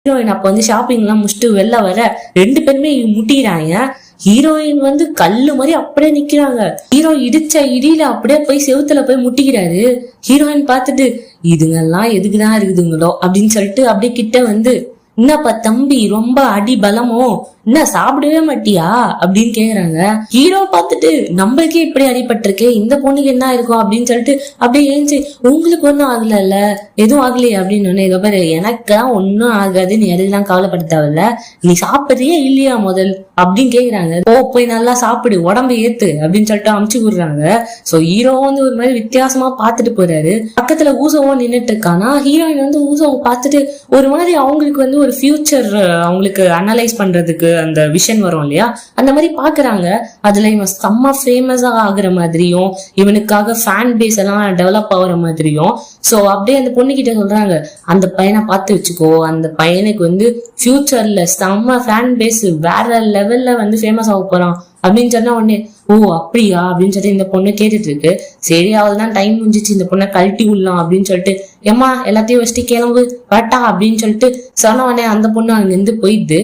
Heroine அப்ப வந்து shopping எல்லாம் முடிச்சுட்டு வெளில வர 2 பேருமே முட்டிக்கிறாங்க. ஹீரோயின் வந்து கல்லு மாதிரி அப்படியே நிக்கிறாங்க. ஹீரோ இடிச்ச இடியில அப்படியே போய் செவுத்துல போய் முட்டிக்கிறாரு. ஹீரோயின் பார்த்துட்டு இதுங்கெல்லாம் எதுக்குதான் இருக்குதுங்களோ அப்படின்னு சொல்லிட்டு அப்படியே கிட்ட வந்து, என்னப்பா தம்பி ரொம்ப அடி பலமோ, என்ன சாப்பிடவே மாட்டியா அப்படின்னு கேக்குறாங்க. ஹீரோ பார்த்துட்டு நம்மளுக்கே இப்படி அடிபட்டிருக்கே, இந்த பொண்ணுக்கு என்ன இருக்கும் அப்படின்னு சொல்லிட்டு அப்படியே ஏஞ்சி, உங்களுக்கு ஒன்னும் ஆகல எதுவும் ஆகலையே அப்படின்னு. இதோ பாரு, எனக்கு தான் ஒன்னும் ஆகாது, நீ எதுலாம் கவலைப்பட தேவையில்ல, நீ சாப்பிடுறியே இல்லையா முதல் அப்படின்னு கேக்குறாங்க. போய் நல்லா சாப்பிடு, உடம்பு ஏத்து அப்படின்னு சொல்லிட்டு அமுச்சு விடுறாங்க. சோ ஹீரோ வந்து ஒரு மாதிரி வித்தியாசமா பாத்துட்டு போறாரு. பக்கத்துல ஊசவும் நின்னுட்டு இருக்கானா. ஹீரோயின் வந்து ஊசவை பார்த்துட்டு ஒரு மாதிரி அவங்களுக்கு வந்து ஒரு ஃபியூச்சர் அவங்களுக்கு அனலைஸ் பண்றதுக்கு அந்த விஷன் வரும் இல்லையா, அந்த மாதிரி பாக்குறாங்க. அதுல இவன் செம்ம ஃபேமஸா ஆகுற மாதிரியும் இவனுக்காக ஃபேன் பேஸ் எல்லாம் டெவலப் ஆகுற மாதிரியும். சோ அப்படியே அந்த பொண்ணு கிட்ட சொல்றாங்க, அந்த பையனை பார்த்து வச்சுக்கோ, அந்த பையனுக்கு வந்து ஃபியூச்சர்ல செம்ம ஃபேன் பேஸ் வேற லெவல்ல வந்து ஃபேமஸ் ஆக போறான் அப்படின்னு சொன்னா உடனே, ஓ அப்படியா அப்படின்னு சொல்லிட்டு இந்த பொண்ணு கேட்டுட்டு இருக்கு. சரி அவள்தான் டைம் முடிஞ்சிச்சு, இந்த பொண்ணை கழட்டி விடலாம் அப்படின்னு சொல்லிட்டு, ஏமா எல்லாத்தையும் வச்சுட்டு கிளம்பு வரட்டா அப்படின்னு சொல்லிட்டு சொன்ன உடனே அந்த பொண்ணு அங்க இருந்து போயிடுது.